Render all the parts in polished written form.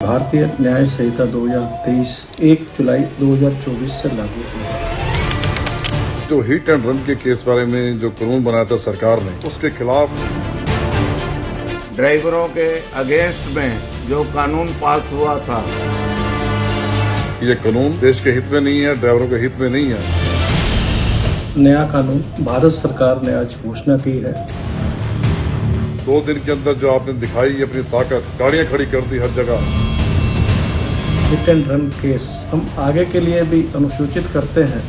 भारतीय न्याय संहिता 2023 1 जुलाई 2024 से लागू हुआ। जो हिट एंड रन के केस बारे में जो कानून बनाया था सरकार ने, उसके खिलाफ ड्राइवरों के अगेंस्ट में जो कानून पास हुआ था, ये कानून देश के हित में नहीं है, ड्राइवरों के हित में नहीं है। नया कानून भारत सरकार ने आज घोषणा की है। 2 दिन के अंदर जो आपने दिखाई अपनी ताकत, गाड़ियां खड़ी कर दी हर जगह। हिट एंड रन केस हम आगे के लिए भी अनुसूचित करते हैं।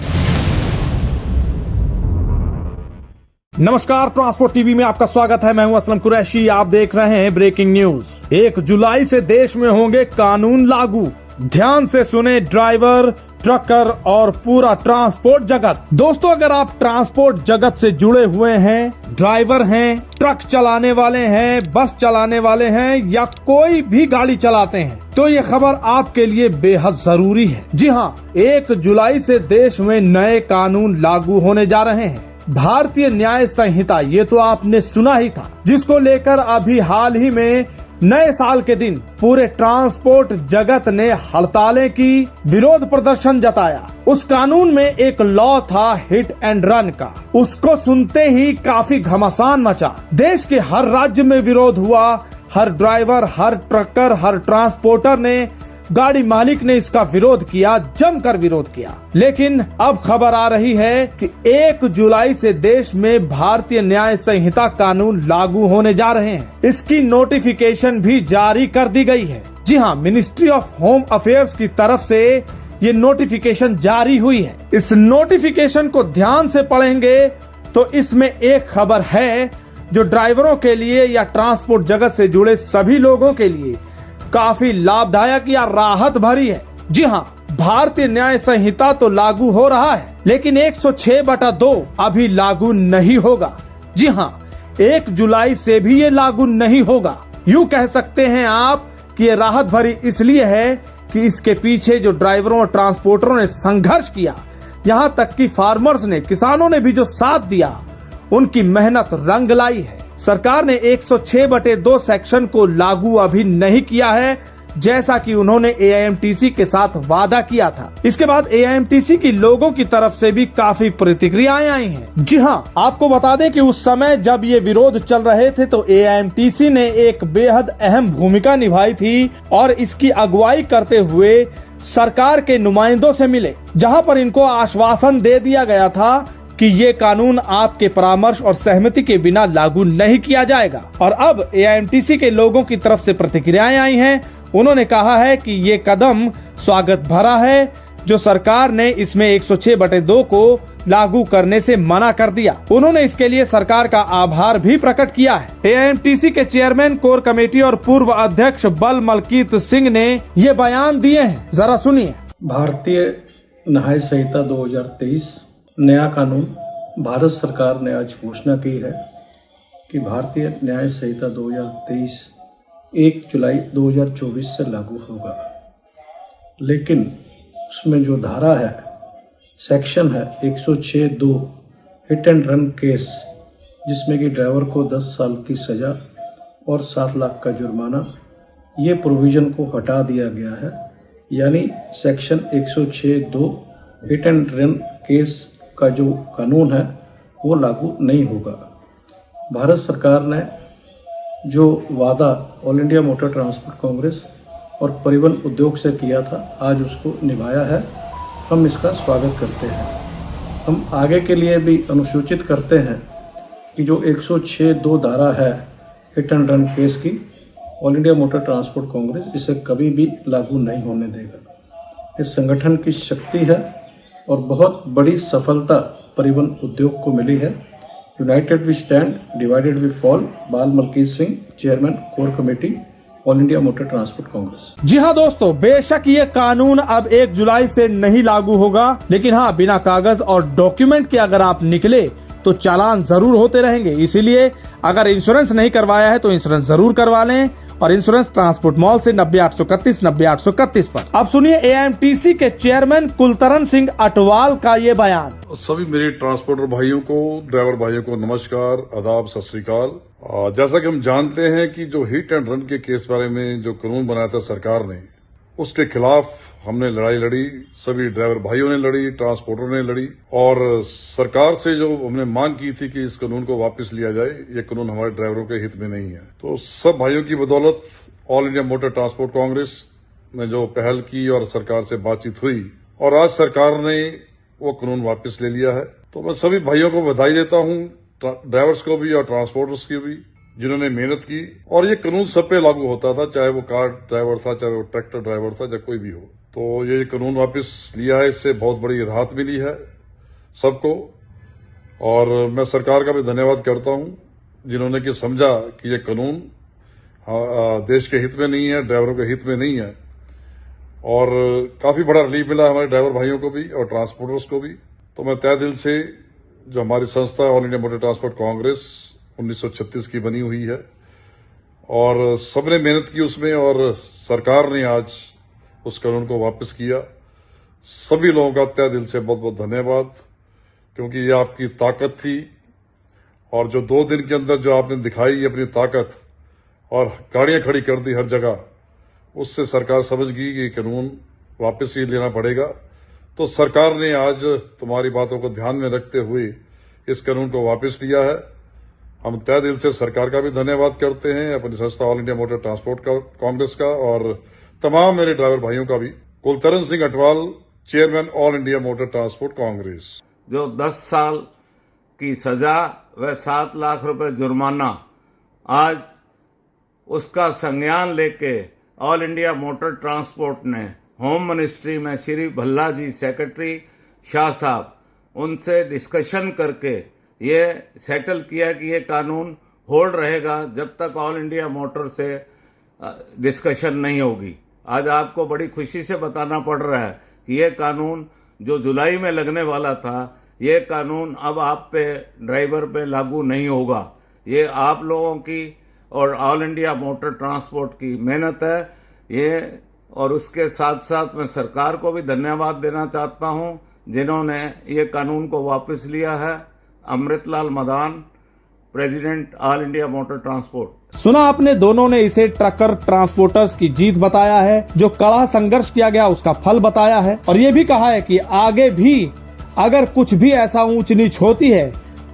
नमस्कार, ट्रांसपोर्ट टीवी में आपका स्वागत है। मैं हूं असलम कुरैशी। आप देख रहे हैं ब्रेकिंग न्यूज। 1 जुलाई से देश में होंगे कानून लागू। ध्यान से सुने ड्राइवर, ट्रकर और पूरा ट्रांसपोर्ट जगत। दोस्तों, अगर आप ट्रांसपोर्ट जगत से जुड़े हुए हैं, ड्राइवर हैं, ट्रक चलाने वाले हैं, बस चलाने वाले हैं या कोई भी गाड़ी चलाते हैं, तो ये खबर आपके लिए बेहद जरूरी है। जी हाँ, 1 जुलाई से देश में नए कानून लागू होने जा रहे हैं। भारतीय न्याय संहिता, ये तो आपने सुना ही था, जिसको लेकर अभी हाल ही में नए साल के दिन पूरे ट्रांसपोर्ट जगत ने हड़तालें की, विरोध प्रदर्शन जताया। उस कानून में एक लॉ था हिट एंड रन का। उसको सुनते ही काफी घमासान मचा। देश के हर राज्य में विरोध हुआ। हर ड्राइवर, हर ट्रकर, हर ट्रांसपोर्टर ने, गाड़ी मालिक ने इसका विरोध किया, जमकर विरोध किया। लेकिन अब खबर आ रही है कि 1 जुलाई से देश में भारतीय न्याय संहिता कानून लागू होने जा रहे हैं। इसकी नोटिफिकेशन भी जारी कर दी गई है। जी हाँ, मिनिस्ट्री ऑफ होम अफेयर्स की तरफ से ये नोटिफिकेशन जारी हुई है। इस नोटिफिकेशन को ध्यान से पढ़ेंगे तो इसमें एक खबर है जो ड्राइवरों के लिए या ट्रांसपोर्ट जगत से जुड़े सभी लोगों के लिए काफी लाभदायक या राहत भरी है। जी हाँ, भारतीय न्याय संहिता तो लागू हो रहा है, लेकिन 106/2 अभी लागू नहीं होगा। जी हाँ, 1 जुलाई से भी ये लागू नहीं होगा। यूँ कह सकते हैं आप कि ये राहत भरी इसलिए है कि इसके पीछे जो ड्राइवरों और ट्रांसपोर्टरों ने संघर्ष किया, यहाँ तक कि फार्मर्स ने, किसानों ने भी जो साथ दिया, उनकी मेहनत रंग लाई है। सरकार ने 106/2 सेक्शन को लागू अभी नहीं किया है, जैसा कि उन्होंने AIMTC के साथ वादा किया था। इसके बाद AIMTC की लोगों की तरफ से भी काफी प्रतिक्रियाएं आई हैं। जी हां, आपको बता दें कि उस समय जब ये विरोध चल रहे थे तो AIMTC ने एक बेहद अहम भूमिका निभाई थी और इसकी अगुवाई करते हुए सरकार के नुमाइंदों से मिले, जहां पर इनको आश्वासन दे दिया गया था कि ये कानून आपके परामर्श और सहमति के बिना लागू नहीं किया जाएगा। और अब AIMTC के लोगों की तरफ से प्रतिक्रियाएं आई हैं। उन्होंने कहा है कि ये कदम स्वागत भरा है जो सरकार ने इसमें 106/2 को लागू करने से मना कर दिया। उन्होंने इसके लिए सरकार का आभार भी प्रकट किया है। AIMTC के चेयरमैन, कोर कमेटी और पूर्व अध्यक्ष बल मलकीत सिंह ने ये बयान दिए हैं, जरा सुनिए। भारतीय न्याय संहिता 2023 नया कानून भारत सरकार ने आज घोषणा की है कि भारतीय न्याय संहिता 2023 1 जुलाई 2024 से लागू होगा। लेकिन उसमें जो धारा है, सेक्शन है 106(2) हिट एंड रन केस, जिसमें कि ड्राइवर को 10 साल की सजा और 7 लाख का जुर्माना, ये प्रोविजन को हटा दिया गया है। यानी section 106(2) hit and run case का जो कानून है वो लागू नहीं होगा। भारत सरकार ने जो वादा all India Motor Transport Congress और परिवहन उद्योग से किया था, आज उसको निभाया है। हम इसका स्वागत करते हैं। हम आगे के लिए भी अनुसूचित करते हैं कि जो 106(2) धारा है हिट एंड रन केस की, all India Motor Transport Congress इसे कभी भी लागू नहीं होने देगा। इस संगठन की शक्ति है और बहुत बड़ी सफलता परिवहन उद्योग को मिली है। United we stand, divided we fall. Bal Malkit Singh, chairman, core committee, All India Motor Transport Congress. जी हाँ दोस्तों, बेशक ये कानून अब 1 जुलाई से नहीं लागू होगा, लेकिन हाँ, बिना कागज और डॉक्यूमेंट के अगर आप निकले तो चालान जरूर होते रहेंगे। इसीलिए अगर इंश्योरेंस नहीं करवाया है तो इंश्योरेंस जरूर करवा लें। और इंश्योरेंस ट्रांसपोर्ट मॉल से 90-831 90-831 पर। अब सुनिए AIMTC के चेयरमैन कुलतरन सिंह अटवाल का ये बयान। सभी मेरे ट्रांसपोर्टर भाइयों को, ड्राइवर भाइयों को नमस्कार, आदाब, सत श्री अकाल। जैसा कि हम जानते हैं कि जो हिट एंड रन के केस बारे में जो कानून बनाया था सरकार ने, उसके खिलाफ हमने लड़ाई लड़ी, सभी ड्राइवर भाइयों ने लड़ी, ट्रांसपोर्टरों ने लड़ी और सरकार से जो हमने मांग की थी कि इस कानून को वापस लिया जाए, ये कानून हमारे ड्राइवरों के हित में नहीं है। तो सब भाइयों की बदौलत all India Motor Transport Congress ने जो पहल की और सरकार से बातचीत हुई और आज सरकार ने वो कानून वापस ले लिया है। तो मैं सभी भाइयों को बधाई देता हूं, ड्राइवर्स को भी और ट्रांसपोर्टर्स की भी, जिन्होंने मेहनत की। और ये कानून सब पे लागू होता था, चाहे वो कार ड्राइवर था, चाहे वो ट्रैक्टर ड्राइवर था, चाहे कोई भी हो। तो ये कानून वापस लिया है, इससे बहुत बड़ी राहत मिली है सबको। और मैं सरकार का भी धन्यवाद करता हूं, जिन्होंने कि समझा कि ये कानून देश के हित में नहीं है, ड्राइवरों के हित में नहीं है। और काफी बड़ा रिलीफ मिला हमारे ड्राइवर भाइयों को भी और ट्रांसपोर्टर्स को भी। तो मैं तहे दिल से, जो हमारी संस्था All India Motor Transport Congress 1936 की बनी हुई है और सबने मेहनत की उसमें, और सरकार ने आज उस कानून को वापस किया। सभी लोगों का तहे दिल से बहुत बहुत धन्यवाद, क्योंकि ये आपकी ताकत थी। और जो 2 दिन के अंदर जो आपने दिखाई अपनी ताकत और गाड़ियां खड़ी कर दी हर जगह, उससे सरकार समझ गई कि कानून वापस ही लेना पड़ेगा। तो सरकार ने आज तुम्हारी बातों को ध्यान में रखते हुए इस कानून को वापस लिया है। हम तहे दिल से सरकार का भी धन्यवाद करते हैं, अपनी संस्था All India Motor Transport Congress का और तमाम मेरे ड्राइवर भाइयों का भी। Kultaran Singh Atwal, chairman All India Motor Transport Congress. जो 10 साल की सजा व 7 लाख रुपए जुर्माना, आज उसका संज्ञान लेके ऑल इंडिया मोटर ट्रांसपोर्ट ने होम मिनिस्ट्री में श्री भल्ला जी सेक्रेटरी शाह साहब, उनसे डिस्कशन करके ये सेटल किया कि ये कानून होल्ड रहेगा जब तक ऑल इंडिया मोटर से डिस्कशन नहीं होगी। आज आपको बड़ी खुशी से बताना पड़ रहा है कि ये कानून जो जुलाई में लगने वाला था, ये कानून अब आप पे, ड्राइवर पे लागू नहीं होगा। ये आप लोगों की और ऑल इंडिया मोटर ट्रांसपोर्ट की मेहनत है ये। और उसके साथ साथ मैं सरकार को भी धन्यवाद देना चाहता हूं, जिन्होंने ये कानून को वापस लिया है। Amritlal Madan, president all India Motor transport. सुना आपने, दोनों ने इसे ट्रकर ट्रांसपोर्टर्स की जीत बताया है, जो कड़ा संघर्ष किया गया उसका फल बताया है। और ये भी कहा है कि आगे भी अगर कुछ भी ऐसा ऊंच नीच होती है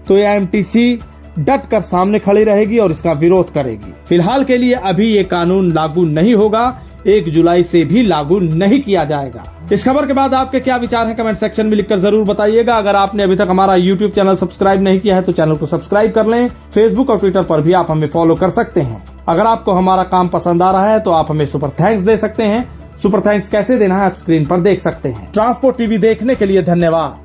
तो एएमटीसी डट कर सामने खड़ी रहेगी और इसका विरोध करेगी। फिलहाल के लिए अभी ये कानून लागू नहीं होगा, 1 जुलाई से भी लागू नहीं किया जाएगा। इस खबर के बाद आपके क्या विचार हैं, कमेंट सेक्शन में लिखकर जरूर बताइएगा। अगर आपने अभी तक हमारा YouTube चैनल सब्सक्राइब नहीं किया है तो चैनल को सब्सक्राइब कर लें। फेसबुक और ट्विटर पर भी आप हमें फॉलो कर सकते हैं। अगर आपको हमारा काम पसंद आ रहा है तो आप हमें सुपर थैंक्स दे सकते हैं। सुपर थैंक्स कैसे देना है आप स्क्रीन पर देख सकते हैं। ट्रांसपोर्ट टीवी देखने के लिए धन्यवाद।